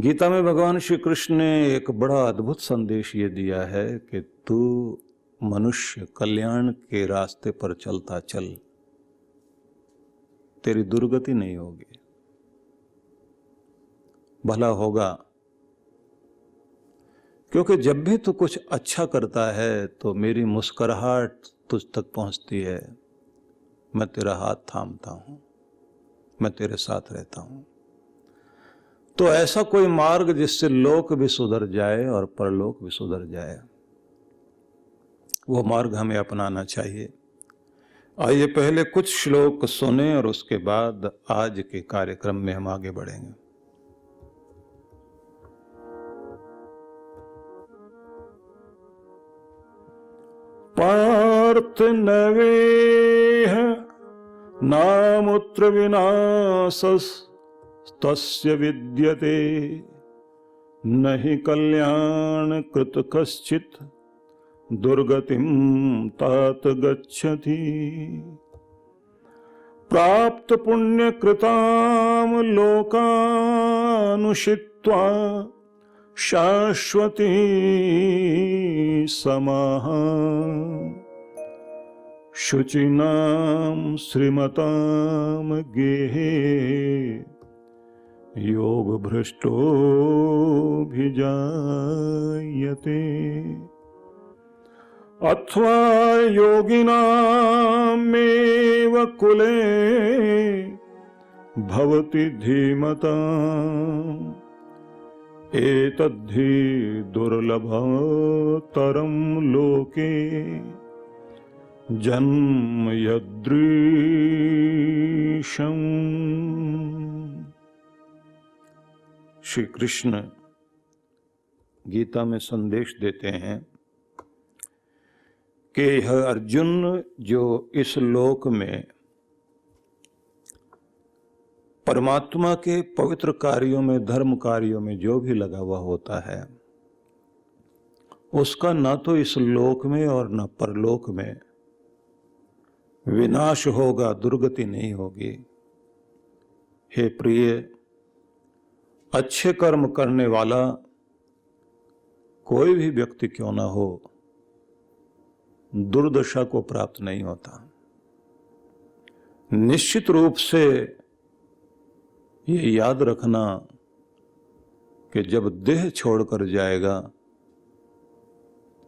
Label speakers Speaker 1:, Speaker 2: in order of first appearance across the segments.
Speaker 1: गीता में भगवान श्री कृष्ण ने एक बड़ा अद्भुत संदेश ये दिया है कि तू मनुष्य कल्याण के रास्ते पर चलता चल, तेरी दुर्गति नहीं होगी, भला होगा। क्योंकि जब भी तू कुछ अच्छा करता है तो मेरी मुस्कुराहट तुझ तक पहुंचती है, मैं तेरा हाथ थामता हूं, मैं तेरे साथ रहता हूं। तो ऐसा कोई मार्ग जिससे लोक भी सुधर जाए और परलोक भी सुधर जाए, वो मार्ग हमें अपनाना चाहिए। आइए पहले कुछ श्लोक सुने और उसके बाद आज के कार्यक्रम में हम आगे बढ़ेंगे। पार्थ नवेह नामुत्र विनाशस् तस्य विद्यते नहि कल्याण कृत कश्चित् दुर्गतिं तात गच्छति। प्राप्त पुण्य कृताम लोकानुषित्वा शाश्वती समाः शुचिनां श्रीमतां गेहे योग भ्रष्टो भिजायते। अथवा योगिनामेव कुले भवति धीमताम् एतद्धि दुर्लभतरं लोके जन्म यदृशम्। श्री कृष्ण गीता में संदेश देते हैं कि यह अर्जुन जो इस लोक में परमात्मा के पवित्र कार्यों में, धर्म कार्यों में जो भी लगा हुआ होता है, उसका ना तो इस लोक में और न परलोक में विनाश होगा, दुर्गति नहीं होगी। हे प्रिय, अच्छे कर्म करने वाला कोई भी व्यक्ति क्यों ना हो, दुर्दशा को प्राप्त नहीं होता। निश्चित रूप से ये याद रखना कि जब देह छोड़कर जाएगा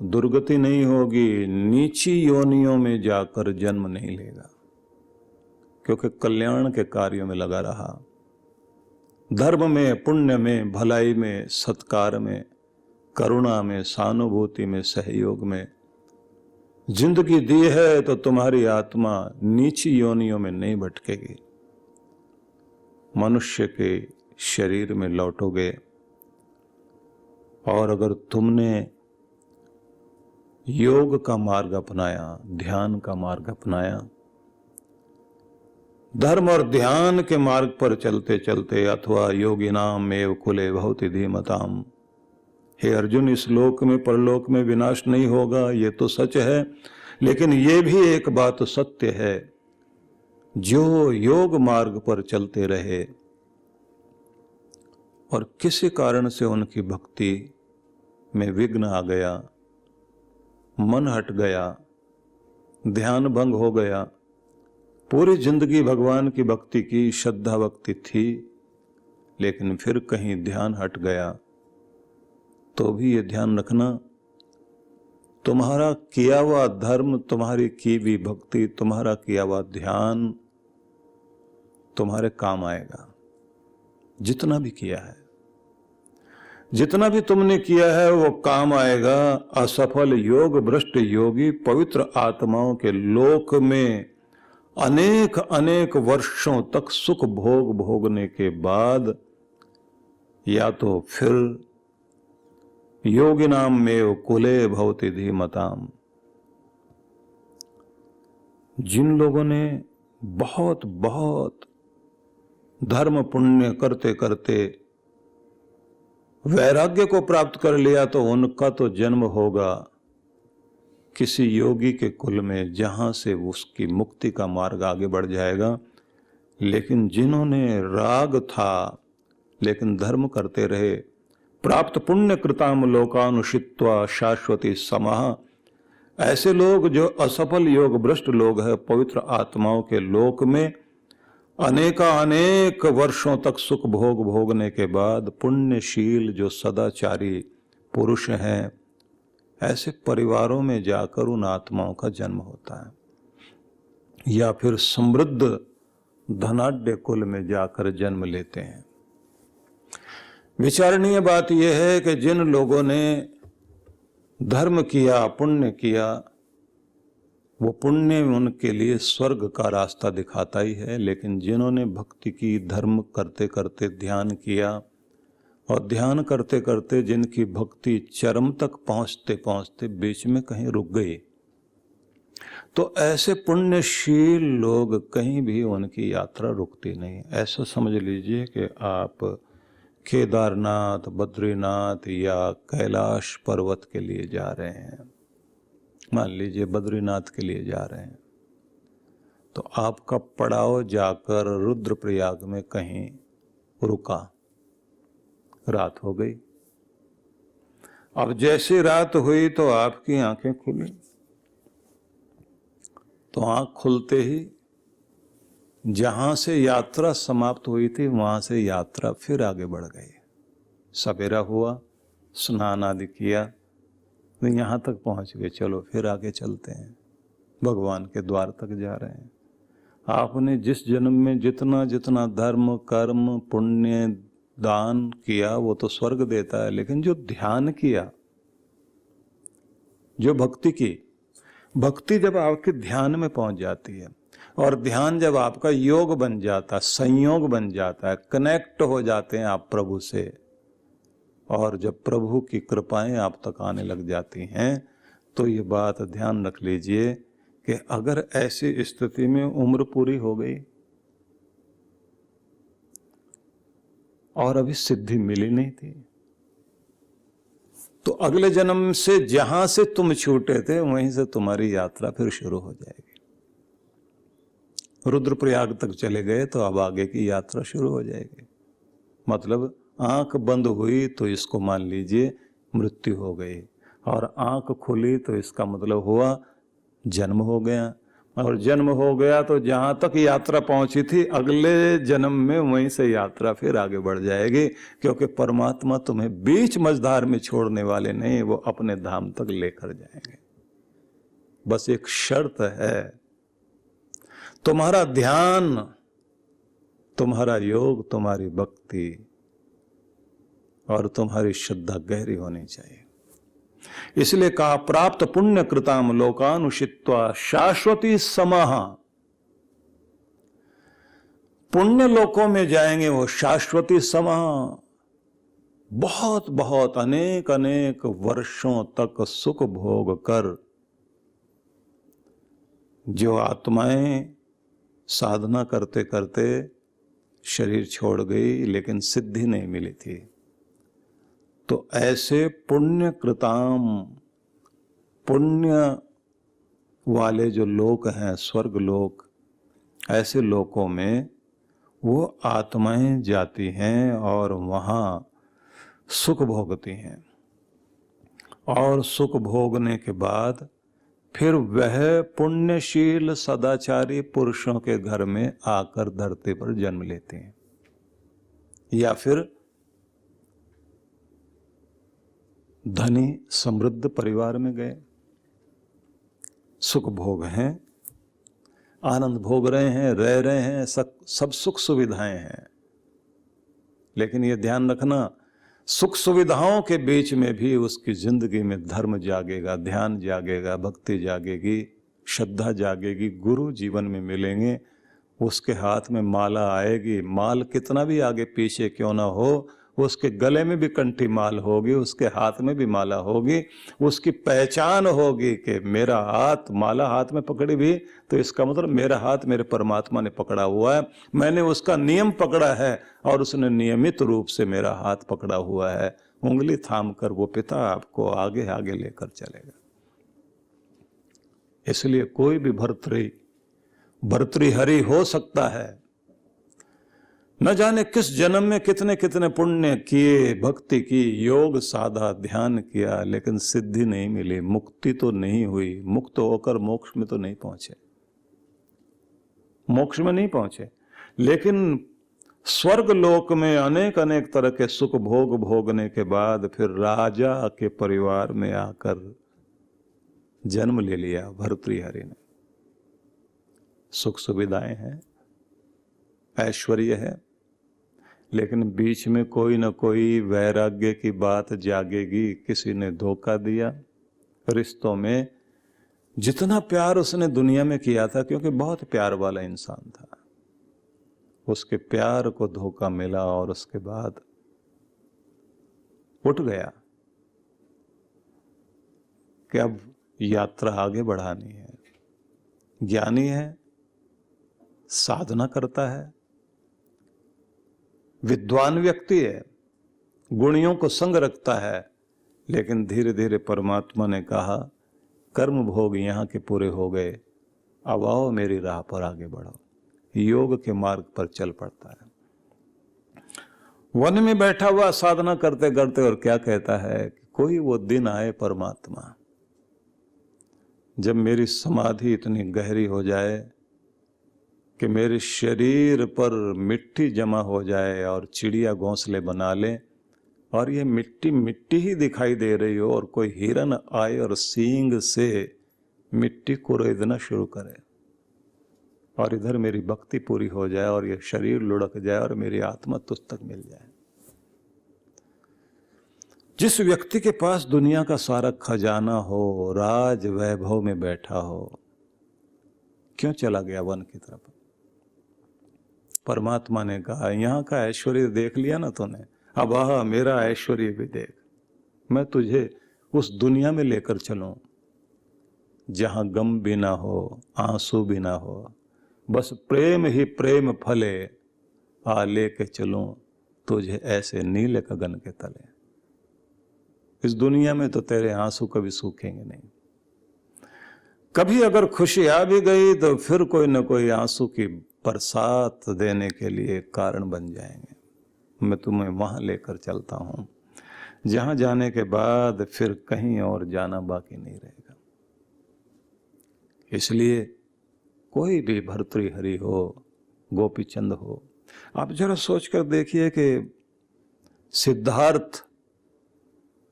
Speaker 1: दुर्गति नहीं होगी, नीची योनियों में जाकर जन्म नहीं लेगा, क्योंकि कल्याण के कार्यों में लगा रहा, धर्म में, पुण्य में, भलाई में, सत्कार में, करुणा में, सहानुभूति में, सहयोग में जिंदगी दी है, तो तुम्हारी आत्मा नीची योनियों में नहीं भटकेगी, मनुष्य के शरीर में लौटोगे। और अगर तुमने योग का मार्ग अपनाया, ध्यान का मार्ग अपनाया, धर्म और ध्यान के मार्ग पर चलते चलते, अथवा योगिनाम एव कुले भवति धीमताम, हे अर्जुन, इस लोक में परलोक में विनाश नहीं होगा, ये तो सच है। लेकिन ये भी एक बात सत्य है, जो योग मार्ग पर चलते रहे और किसी कारण से उनकी भक्ति में विघ्न आ गया, मन हट गया, ध्यान भंग हो गया, पूरी जिंदगी भगवान की भक्ति की, श्रद्धा भक्ति थी, लेकिन फिर कहीं ध्यान हट गया, तो भी ये ध्यान रखना, तुम्हारा किया हुआ धर्म, तुम्हारी की भी भक्ति, तुम्हारा किया हुआ ध्यान तुम्हारे काम आएगा। जितना भी किया है, जितना भी तुमने किया है वो काम आएगा। असफल योग भ्रष्ट योगी पवित्र आत्माओं के लोक में अनेक अनेक वर्षों तक सुख भोग भोगने के बाद या तो फिर योगिनाम में कुले भवति धीमताम, जिन लोगों ने बहुत बहुत धर्म पुण्य करते करते वैराग्य को प्राप्त कर लिया, तो उनका तो जन्म होगा किसी योगी के कुल में, जहां से उसकी मुक्ति का मार्ग आगे बढ़ जाएगा। लेकिन जिन्होंने राग था, लेकिन धर्म करते रहे। प्राप्त पुण्य कृताम लोकानुषित्वा शाश्वती समाह। ऐसे लोग जो असफल योग भ्रष्ट लोग हैं, पवित्र आत्माओं के लोक में अनेक वर्षों तक सुख भोग भोगने के बाद पुण्यशील जो सदाचारी पुरुष हैं, ऐसे परिवारों में जाकर उन आत्माओं का जन्म होता है, या फिर समृद्ध धनाढ्य कुल में जाकर जन्म लेते हैं। विचारणीय बात यह है कि जिन लोगों ने धर्म किया, पुण्य किया, वो पुण्य उनके लिए स्वर्ग का रास्ता दिखाता ही है। लेकिन जिन्होंने भक्ति की, धर्म करते करते ध्यान किया, और ध्यान करते करते जिनकी भक्ति चरम तक पहुंचते पहुंचते बीच में कहीं रुक गई, तो ऐसे पुण्यशील लोग कहीं भी उनकी यात्रा रुकती नहीं। ऐसा समझ लीजिए कि आप केदारनाथ, बद्रीनाथ या कैलाश पर्वत के लिए जा रहे हैं। मान लीजिए बद्रीनाथ के लिए जा रहे हैं, तो आपका पड़ाव जाकर रुद्रप्रयाग में कहीं रुका, रात हो गई। अब जैसे रात हुई तो आपकी आंखें खुली, तो आंख खुलते ही जहां से यात्रा समाप्त हुई थी वहां से यात्रा फिर आगे बढ़ गई। सवेरा हुआ, स्नान आदि किया, तो यहां तक पहुंच गए, चलो फिर आगे चलते हैं, भगवान के द्वार तक जा रहे हैं। आपने जिस जन्म में जितना जितना धर्म, कर्म, पुण्य, दान किया वो तो स्वर्ग देता है, लेकिन जो ध्यान किया, जो भक्ति की, भक्ति जब आपके ध्यान में पहुंच जाती है, और ध्यान जब आपका योग बन जाता, संयोग बन जाता है, कनेक्ट हो जाते हैं आप प्रभु से, और जब प्रभु की कृपाएं आप तक आने लग जाती हैं, तो ये बात ध्यान रख लीजिए कि अगर ऐसी स्थिति में उम्र पूरी हो गई और अभी सिद्धि मिली नहीं थी, तो अगले जन्म से जहां से तुम छूटे थे वहीं से तुम्हारी यात्रा फिर शुरू हो जाएगी। रुद्रप्रयाग तक चले गए तो अब आगे की यात्रा शुरू हो जाएगी। मतलब आंख बंद हुई तो इसको मान लीजिए मृत्यु हो गई, और आंख खुली तो इसका मतलब हुआ जन्म हो गया, और जन्म हो गया तो जहां तक यात्रा पहुंची थी अगले जन्म में वहीं से यात्रा फिर आगे बढ़ जाएगी, क्योंकि परमात्मा तुम्हें बीच मझधार में छोड़ने वाले नहीं, वो अपने धाम तक लेकर जाएंगे। बस एक शर्त है, तुम्हारा ध्यान, तुम्हारा योग, तुम्हारी भक्ति और तुम्हारी श्रद्धा गहरी होनी चाहिए। इसलिए कहा प्राप्त पुण्य कृताम लोकानुषित्वा शाश्वती समाह। पुण्य लोकों में जाएंगे वो शाश्वती समाह, बहुत बहुत अनेक अनेक वर्षों तक सुख भोग कर। जो आत्माएं साधना करते करते शरीर छोड़ गई लेकिन सिद्धि नहीं मिली थी, तो ऐसे पुण्य कृताम, पुण्य वाले जो लोक हैं, स्वर्ग लोक, ऐसे लोकों में वो आत्माएं जाती हैं और वहां सुख भोगती हैं, और सुख भोगने के बाद फिर वह पुण्यशील सदाचारी पुरुषों के घर में आकर धरती पर जन्म लेते हैं, या फिर धनी समृद्ध परिवार में गए, सुख भोग हैं, आनंद भोग रहे हैं, रह रहे हैं, सब सुख सुविधाएं हैं। लेकिन ये ध्यान रखना, सुख सुविधाओं के बीच में भी उसकी जिंदगी में धर्म जागेगा, ध्यान जागेगा, भक्ति जागेगी, श्रद्धा जागेगी, गुरु जीवन में मिलेंगे, उसके हाथ में माला आएगी। माल कितना भी आगे पीछे क्यों ना हो, उसके गले में भी कंठी माल होगी, उसके हाथ में भी माला होगी, उसकी पहचान होगी कि मेरा हाथ, माला हाथ में पकड़ी भी तो इसका मतलब मेरा हाथ मेरे परमात्मा ने पकड़ा हुआ है, मैंने उसका नियम पकड़ा है और उसने नियमित रूप से मेरा हाथ पकड़ा हुआ है। उंगली थाम कर वो पिता आपको आगे आगे लेकर चलेगा। इसलिए कोई भी भर्तृहरि हो सकता है, न जाने किस जन्म में कितने कितने पुण्य किए, भक्ति की, योग साधा, ध्यान किया, लेकिन सिद्धि नहीं मिली, मुक्ति तो नहीं हुई, मुक्त होकर मोक्ष में तो नहीं पहुंचे, मोक्ष में नहीं पहुंचे, लेकिन स्वर्ग लोक में अनेक अनेक तरह के सुख भोग भोगने के बाद फिर राजा के परिवार में आकर जन्म ले लिया भर्तृहरि ने। सुख सुविधाएं हैं, ऐश्वर्य है, लेकिन बीच में कोई ना कोई वैराग्य की बात जागेगी। किसी ने धोखा दिया रिश्तों में, जितना प्यार उसने दुनिया में किया था, क्योंकि बहुत प्यार वाला इंसान था, उसके प्यार को धोखा मिला और उसके बाद उठ गया कि अब यात्रा आगे बढ़ानी है। ज्ञानी है, साधना करता है, विद्वान व्यक्ति है, गुणियों को संग रखता है, लेकिन धीरे धीरे परमात्मा ने कहा कर्म भोग यहाँ के पूरे हो गए, अब आओ मेरी राह पर आगे बढ़ो। योग के मार्ग पर चल पड़ता है। वन में बैठा हुआ साधना करते करते, और क्या कहता है कि कोई वो दिन आए परमात्मा जब मेरी समाधि इतनी गहरी हो जाए कि मेरे शरीर पर मिट्टी जमा हो जाए और चिड़िया घोंसले बना ले, और ये मिट्टी मिट्टी ही दिखाई दे रही हो, और कोई हिरन आए और सींग से मिट्टी को रेदना शुरू करे, और इधर मेरी भक्ति पूरी हो जाए और ये शरीर लुढ़क जाए और मेरी आत्मा तुझ तक मिल जाए। जिस व्यक्ति के पास दुनिया का सारा खजाना हो, राज वैभव में बैठा हो, क्यों चला गया वन की तरफ? परमात्मा ने कहा यहाँ का ऐश्वर्य देख लिया ना तूने, अब आह मेरा ऐश्वर्य भी देख, मैं तुझे उस दुनिया में लेकर चलूं जहां गम भी ना हो, आंसू भी ना हो, बस प्रेम ही प्रेम फले, आ लेके चलूं तुझे ऐसे नीले गगन के तले। इस दुनिया में तो तेरे आंसू कभी सूखेंगे नहीं, कभी अगर खुशी आ भी गई तो फिर कोई ना कोई आंसू की बरसात देने के लिए कारण बन जाएंगे। मैं तुम्हें वहां लेकर चलता हूं जहां जाने के बाद फिर कहीं और जाना बाकी नहीं रहेगा। इसलिए कोई भी भर्तृहरि हो, गोपीचंद हो, आप जरा सोचकर देखिए कि सिद्धार्थ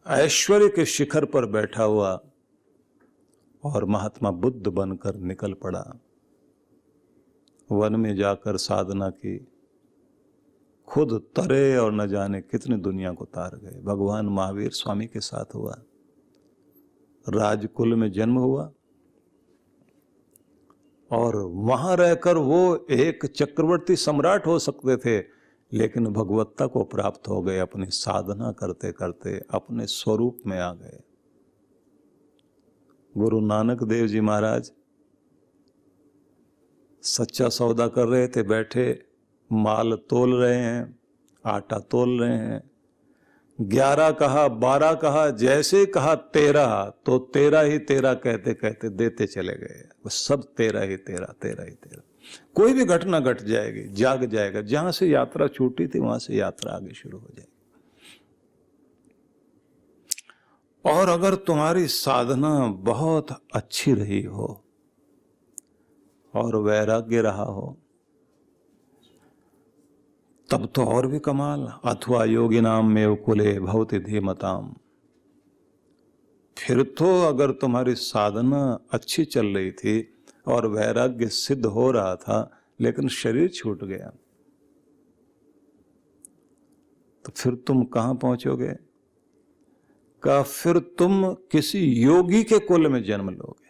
Speaker 1: ऐश्वर्य के शिखर पर बैठा हुआ और महात्मा बुद्ध बनकर निकल पड़ा, वन में जाकर साधना की, खुद तरे और न जाने कितनी दुनिया को तार गए। भगवान महावीर स्वामी के साथ हुआ, राजकुल में जन्म हुआ और वहां रहकर वो एक चक्रवर्ती सम्राट हो सकते थे, लेकिन भगवत्ता को प्राप्त हो गए, अपनी साधना करते करते अपने स्वरूप में आ गए। गुरु नानक देव जी महाराज सच्चा सौदा कर रहे थे, बैठे माल तोल रहे हैं, आटा तोल रहे हैं, 11 कहा, 12 कहा, जैसे कहा 13, तो 13 ही 13 कहते कहते देते चले गए। वो सब 13 ही 13, 13 ही 13। कोई भी घटना घट जाएगी, जाग जाएगा, जहां से यात्रा छूटी थी वहां से यात्रा आगे शुरू हो जाएगी। और अगर तुम्हारी साधना बहुत अच्छी रही हो और वैराग्य रहा हो, तब तो और भी कमाल। अथवा योगिनाम में कुले भवति धीमताम, फिर तो अगर तुम्हारी साधना अच्छी चल रही थी और वैराग्य सिद्ध हो रहा था, लेकिन शरीर छूट गया, तो फिर तुम कहां पहुंचोगे? का फिर तुम किसी योगी के कुल में जन्म लोगे,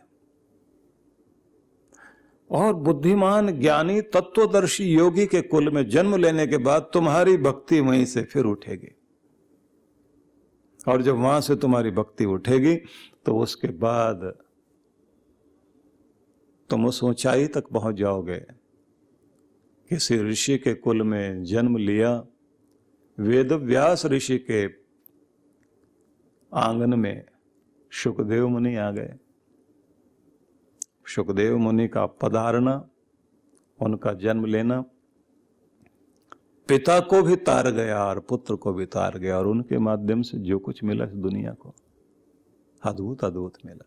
Speaker 1: और बुद्धिमान ज्ञानी तत्वदर्शी योगी के कुल में जन्म लेने के बाद तुम्हारी भक्ति वहीं से फिर उठेगी। और जब वहां से तुम्हारी भक्ति उठेगी तो उसके बाद तुम उस ऊंचाई तक पहुंच जाओगे। किसी ऋषि के कुल में जन्म लिया, वेद व्यास ऋषि के आंगन में शुकदेव मुनि आ गए। शुकदेव मुनि का पधारना, उनका जन्म लेना, पिता को भी तार गया और पुत्र को भी तार गया, और उनके माध्यम से जो कुछ मिला इस दुनिया को, अद्भुत अद्भुत मिला।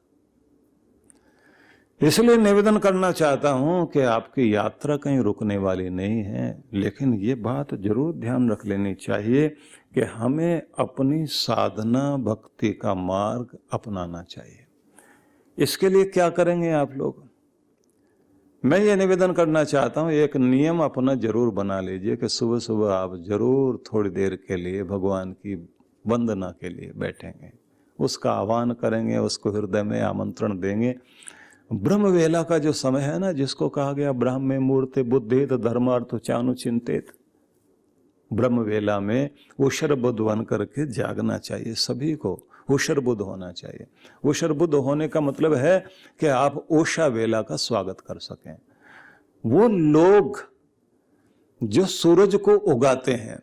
Speaker 1: इसलिए निवेदन करना चाहता हूं कि आपकी यात्रा कहीं रुकने वाली नहीं है, लेकिन ये बात जरूर ध्यान रख लेनी चाहिए कि हमें अपनी साधना भक्ति का मार्ग अपनाना चाहिए। इसके लिए क्या करेंगे आप लोग? मैं ये निवेदन करना चाहता हूं, एक नियम अपना जरूर बना लीजिए कि सुबह सुबह आप जरूर थोड़ी देर के लिए भगवान की वंदना के लिए बैठेंगे, उसका आह्वान करेंगे, उसको हृदय में आमंत्रण देंगे। ब्रह्म वेला का जो समय है ना, जिसको कहा गया ब्राह्मे मूर्ति बुद्धित धर्मार्थ चानुचिंतित, ब्रह्म वेला में उशर बुद्ध बन करके जागना चाहिए। सभी को उशर बुद्ध होना चाहिए। उशर बुद्ध होने का मतलब है कि आप ओशा वेला का स्वागत कर सकें। वो लोग जो सूरज को उगाते हैं,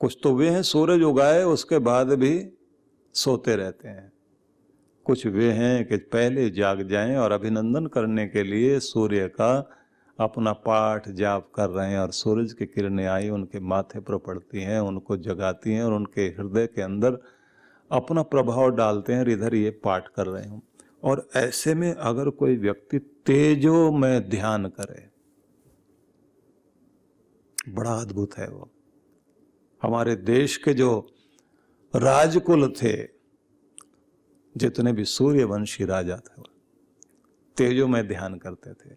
Speaker 1: कुछ तो वे हैं सूरज उगाए उसके बाद भी सोते रहते हैं, कुछ वे हैं कि पहले जाग जाएं और अभिनंदन करने के लिए सूर्य का अपना पाठ जाप कर रहे हैं, और सूरज की किरणें आई उनके माथे पर पड़ती हैं, उनको जगाती हैं और उनके हृदय के अंदर अपना प्रभाव डालते हैं, इधर ये पाठ कर रहे हूं। और ऐसे में अगर कोई व्यक्ति तेजो में ध्यान करे, बड़ा अद्भुत है वो। हमारे देश के जो राजकुल थे, जितने भी सूर्यवंशी राजा थे, तेजो में ध्यान करते थे।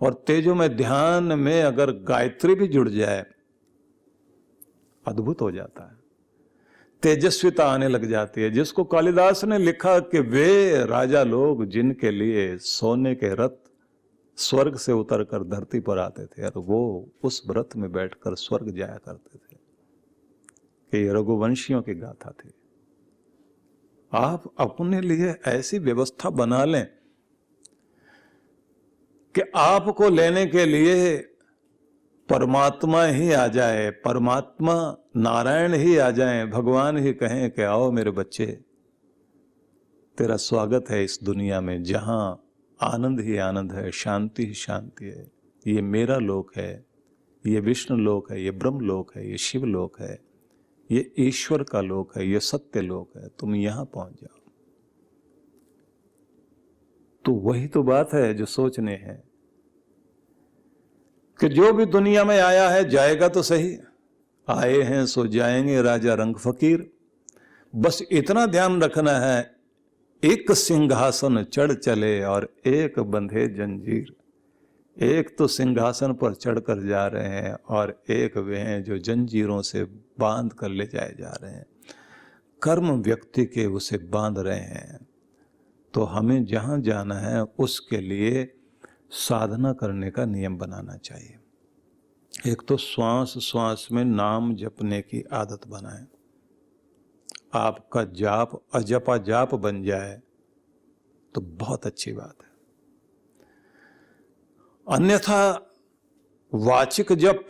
Speaker 1: और तेजो में ध्यान में अगर गायत्री भी जुड़ जाए, अद्भुत हो जाता है, तेजस्विता आने लग जाती है। जिसको कालिदास ने लिखा कि वे राजा लोग जिनके लिए सोने के रथ स्वर्ग से उतरकर धरती पर आते थे, और वो उस व्रत में बैठकर स्वर्ग जाया करते थे, कि ये रघुवंशियों की गाथा थी। आप अपने लिए ऐसी व्यवस्था बना लें कि आपको लेने के लिए परमात्मा ही आ जाए, परमात्मा नारायण ही आ जाए, भगवान ही कहें कि आओ मेरे बच्चे, तेरा स्वागत है इस दुनिया में जहां आनंद ही आनंद है, शांति ही शांति है। ये मेरा लोक है, ये विष्णु लोक है, ये ब्रह्म लोक है, ये शिव लोक है, ये ईश्वर का लोक है, ये सत्य लोक है, तुम यहां पहुंच जाओ। तो वही तो बात है जो सोचने हैं कि जो भी दुनिया में आया है जाएगा तो सही, आए हैं सो जाएंगे, राजा रंग फकीर। बस इतना ध्यान रखना है, एक सिंहासन चढ़ चले और एक बंधे जंजीर। एक तो सिंहासन पर चढ़कर जा रहे हैं और एक वे हैं जो जंजीरों से बांध कर ले जाए जा रहे हैं, कर्म व्यक्ति के उसे बांध रहे हैं। तो हमें जहां जाना है उसके लिए साधना करने का नियम बनाना चाहिए। एक तो श्वास श्वास में नाम जपने की आदत बनाएं। आपका जाप अजपा जाप बन जाए तो बहुत अच्छी बात है। अन्यथा वाचिक जप,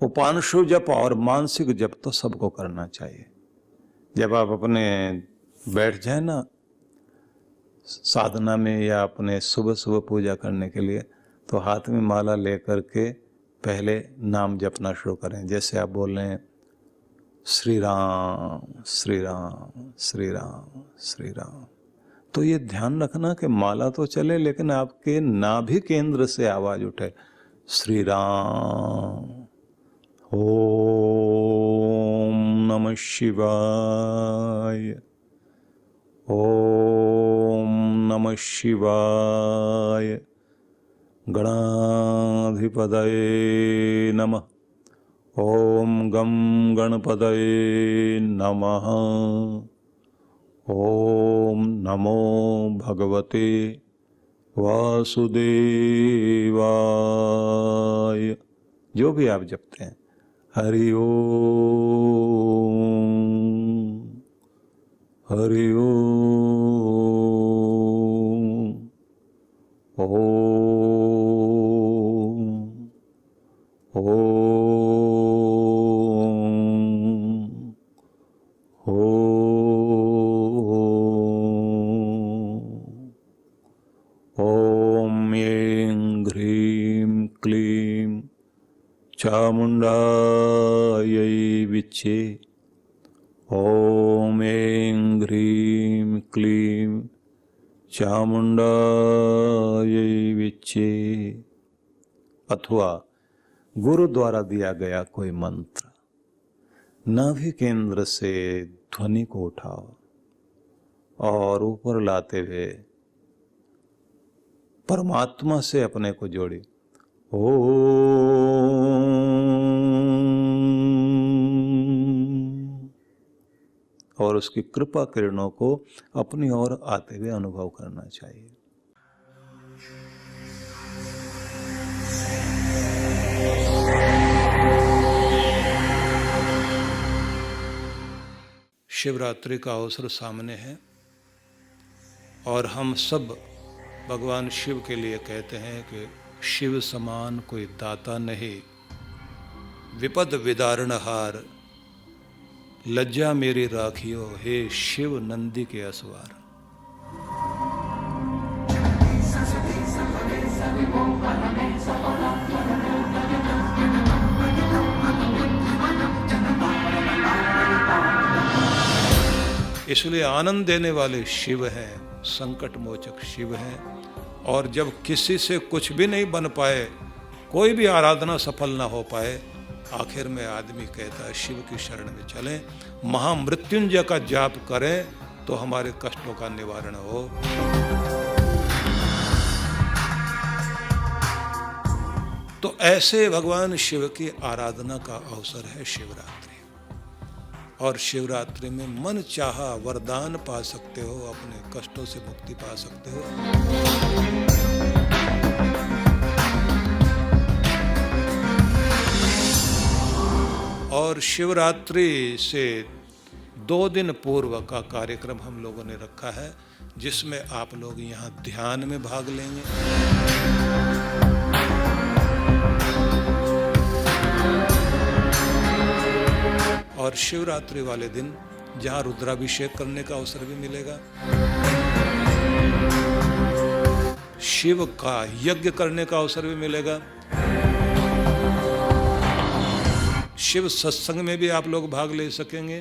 Speaker 1: उपांशु जप और मानसिक जप तो सबको करना चाहिए। जब आप अपने बैठ जाए ना साधना में या अपने सुबह सुबह पूजा करने के लिए, तो हाथ में माला लेकर के पहले नाम जपना शुरू करें। जैसे आप बोल रहे हैं श्री राम श्री राम श्री राम श्री राम, तो ये ध्यान रखना कि माला तो चले लेकिन आपके नाभि केंद्र से आवाज उठे, श्री राम। ओम नमः शिवाय, ओम नमः शिवाय, गणाधिपतये नमः, ओम गम गणपतये नमः, ओम नमो भगवते वासुदेवाय। जो भी आप जपते हैं, हरि ओम हरि ओम, ओम ओम ओम। ओम ऐं ह्रीं क्लीं चामुंडायै विच्चे। ओम ऐं ह्रीं क्लीं चामुंडायै विच्चे। अथवा गुरु द्वारा दिया गया कोई मंत्र, नाभि केंद्र से ध्वनि को उठाओ और ऊपर लाते हुए परमात्मा से अपने को जोड़ी। और उसकी कृपा किरणों को अपनी ओर आते हुए अनुभव करना चाहिए। शिवरात्रि का अवसर सामने है और हम सब भगवान शिव के लिए कहते हैं कि शिव समान कोई दाता नहीं, विपद विदारणहार, लज्जा मेरी राखियो, हे शिव नंदी के असवार। इसलिए आनंद देने वाले शिव हैं, संकट मोचक शिव हैं। और जब किसी से कुछ भी नहीं बन पाए, कोई भी आराधना सफल ना हो पाए, आखिर में आदमी कहता है शिव की शरण में चलें, महामृत्युंजय का जाप करें तो हमारे कष्टों का निवारण हो। तो ऐसे भगवान शिव की आराधना का अवसर है शिवरात्रि। और शिवरात्रि में मन चाहा वरदान पा सकते हो, अपने कष्टों से मुक्ति पा सकते हो। और शिवरात्रि से 2 दिन पूर्व का कार्यक्रम हम लोगों ने रखा है, जिसमें आप लोग यहाँ ध्यान में भाग लेंगे। और शिवरात्रि वाले दिन जहाँ रुद्राभिषेक करने का अवसर भी मिलेगा, शिव का यज्ञ करने का अवसर भी मिलेगा, शिव सत्संग में भी आप लोग भाग ले सकेंगे।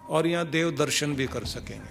Speaker 1: और यहाँ देव दर्शन भी कर सकेंगे।